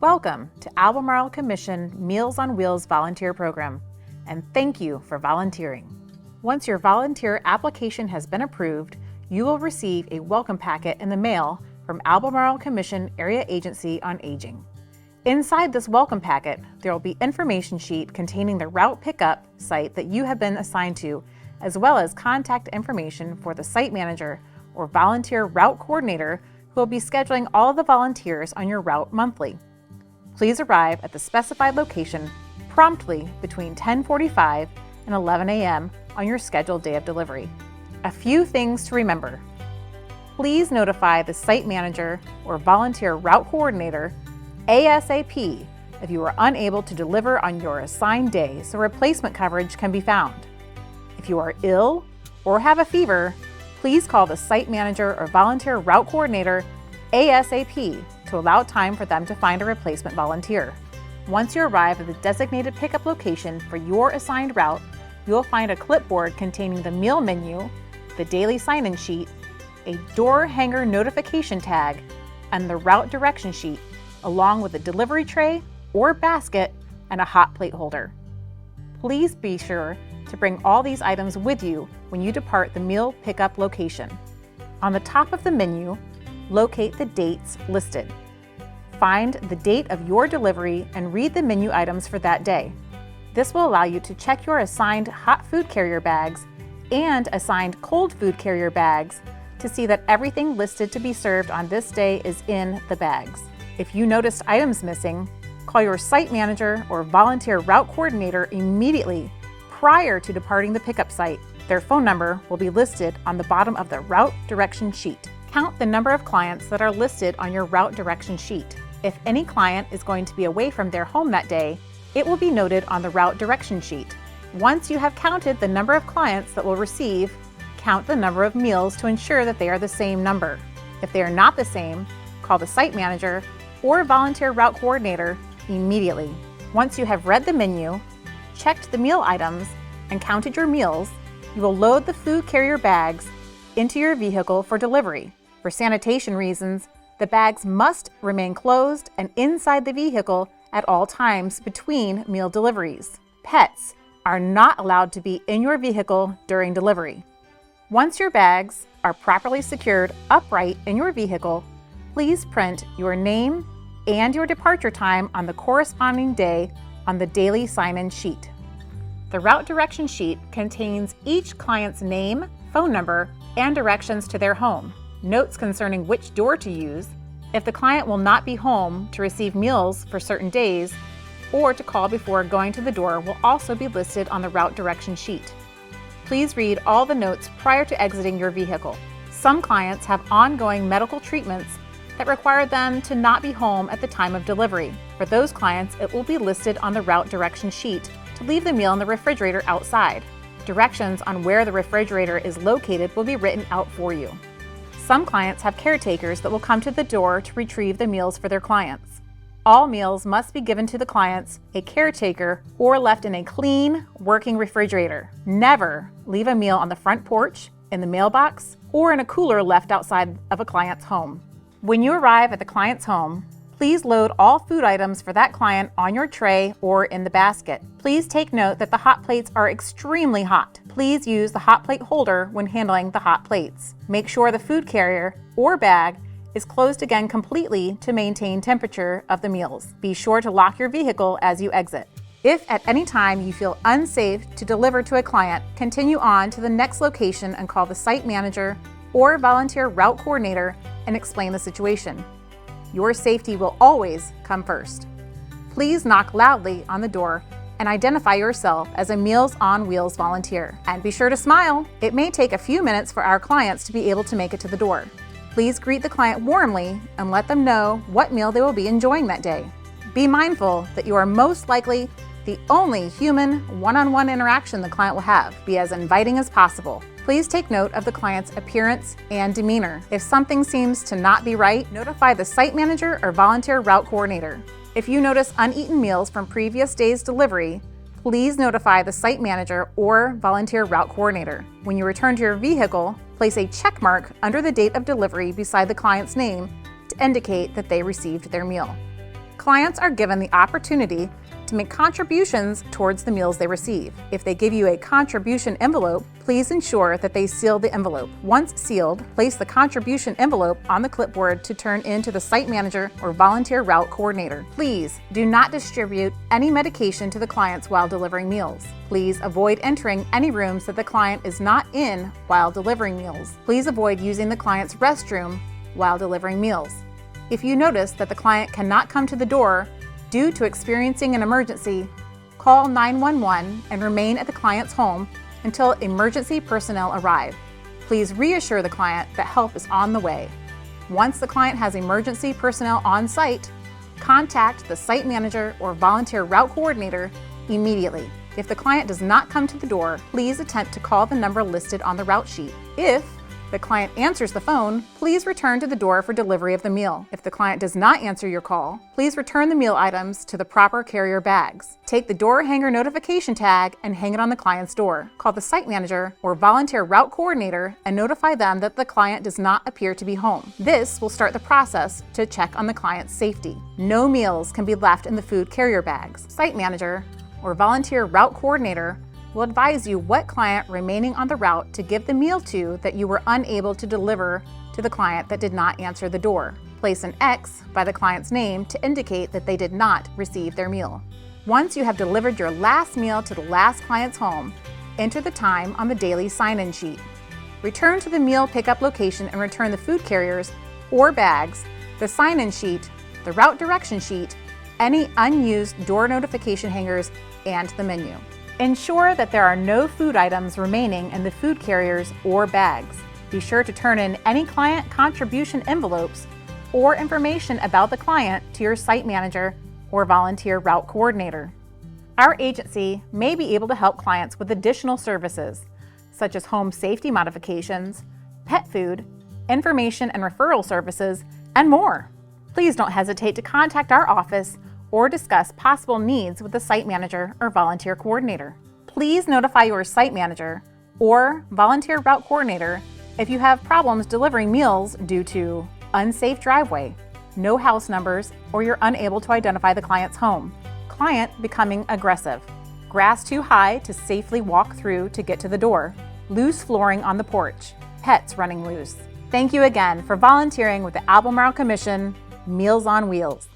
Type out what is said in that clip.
Welcome to Albemarle Commission Meals on Wheels volunteer program, and thank you for volunteering. Once your volunteer application has been approved, you will receive a welcome packet in the mail from Albemarle Commission Area Agency on Aging. Inside this welcome packet, there will be information sheet containing the route pickup site that you have been assigned to, as well as contact information for the site manager or volunteer route coordinator who will be scheduling all of the volunteers on your route monthly. Please arrive at the specified location promptly between 10:45 and 11 a.m. on your scheduled day of delivery. A few things to remember. Please notify the site manager or volunteer route coordinator ASAP if you are unable to deliver on your assigned day so replacement coverage can be found. If you are ill or have a fever, please call the site manager or volunteer route coordinator ASAP to allow time for them to find a replacement volunteer. Once you arrive at the designated pickup location for your assigned route, you will find a clipboard containing the meal menu, the daily sign-in sheet, a door hanger notification tag, and the route direction sheet, along with a delivery tray or basket and a hot plate holder. Please be sure to bring all these items with you when you depart the meal pickup location. On the top of the menu, locate the dates listed. Find the date of your delivery and read the menu items for that day. This will allow you to check your assigned hot food carrier bags and assigned cold food carrier bags to see that everything listed to be served on this day is in the bags. If you noticed items missing, call your site manager or volunteer route coordinator immediately prior to departing the pickup site. Their phone number will be listed on the bottom of the route direction sheet. Count the number of clients that are listed on your route direction sheet. If any client is going to be away from their home that day, it will be noted on the route direction sheet. Once you have counted the number of clients that will receive, count the number of meals to ensure that they are the same number. If they are not the same, call the site manager or volunteer route coordinator immediately. Once you have read the menu, checked the meal items, and counted your meals, you will load the food carrier bags into your vehicle for delivery. For sanitation reasons, the bags must remain closed and inside the vehicle at all times between meal deliveries. Pets are not allowed to be in your vehicle during delivery. Once your bags are properly secured upright in your vehicle, please print your name and your departure time on the corresponding day on the daily sign-in sheet. The route direction sheet contains each client's name, phone number, and directions to their home. Notes concerning which door to use, if the client will not be home to receive meals for certain days, or to call before going to the door will also be listed on the route direction sheet. Please read all the notes prior to exiting your vehicle. Some clients have ongoing medical treatments that require them to not be home at the time of delivery. For those clients, it will be listed on the route direction sheet to leave the meal in the refrigerator outside. Directions on where the refrigerator is located will be written out for you. Some clients have caretakers that will come to the door to retrieve the meals for their clients. All meals must be given to the clients, a caretaker, or left in a clean, working refrigerator. Never leave a meal on the front porch, in the mailbox, or in a cooler left outside of a client's home. When you arrive at the client's home, please load all food items for that client on your tray or in the basket. Please take note that the hot plates are extremely hot. Please use the hot plate holder when handling the hot plates. Make sure the food carrier or bag is closed again completely to maintain temperature of the meals. Be sure to lock your vehicle as you exit. If at any time you feel unsafe to deliver to a client, continue on to the next location and call the site manager or volunteer route coordinator and explain the situation. Your safety will always come first. Please knock loudly on the door and identify yourself as a Meals on Wheels volunteer. And be sure to smile. It may take a few minutes for our clients to be able to make it to the door. Please greet the client warmly and let them know what meal they will be enjoying that day. Be mindful that you are most likely the only human one-on-one interaction the client will have. Be as inviting as possible. Please take note of the client's appearance and demeanor. If something seems to not be right, notify the site manager or volunteer route coordinator. If you notice uneaten meals from previous day's delivery, please notify the site manager or volunteer route coordinator. When you return to your vehicle, place a check mark under the date of delivery beside the client's name to indicate that they received their meal. Clients are given the opportunity to make contributions towards the meals they receive. If they give you a contribution envelope, please ensure that they seal the envelope. Once sealed, place the contribution envelope on the clipboard to turn in to the site manager or volunteer route coordinator. Please do not distribute any medication to the clients while delivering meals. Please avoid entering any rooms that the client is not in while delivering meals. Please avoid using the client's restroom while delivering meals. If you notice that the client cannot come to the door due to experiencing an emergency, call 911 and remain at the client's home until emergency personnel arrive. Please reassure the client that help is on the way. Once the client has emergency personnel on site, contact the site manager or volunteer route coordinator immediately. If the client does not come to the door, please attempt to call the number listed on the route sheet. If the client answers the phone, please return to the door for delivery of the meal. If the client does not answer your call, please return the meal items to the proper carrier bags. Take the door hanger notification tag and hang it on the client's door. Call the site manager or volunteer route coordinator and notify them that the client does not appear to be home. This will start the process to check on the client's safety. No meals can be left in the food carrier bags. Site manager or volunteer route coordinator will advise you what client remaining on the route to give the meal to that you were unable to deliver to the client that did not answer the door. Place an X by the client's name to indicate that they did not receive their meal. Once you have delivered your last meal to the last client's home, enter the time on the daily sign-in sheet. Return to the meal pickup location and return the food carriers or bags, the sign-in sheet, the route direction sheet, any unused door notification hangers, and the menu. Ensure that there are no food items remaining in the food carriers or bags. Be sure to turn in any client contribution envelopes or information about the client to your site manager or volunteer route coordinator. Our agency may be able to help clients with additional services, such as home safety modifications, pet food, information and referral services, and more. Please don't hesitate to contact our office or discuss possible needs with the site manager or volunteer coordinator. Please notify your site manager or volunteer route coordinator if you have problems delivering meals due to unsafe driveway, no house numbers, or you're unable to identify the client's home, client becoming aggressive, grass too high to safely walk through to get to the door, loose flooring on the porch, pets running loose. Thank you again for volunteering with the Albemarle Commission Meals on Wheels.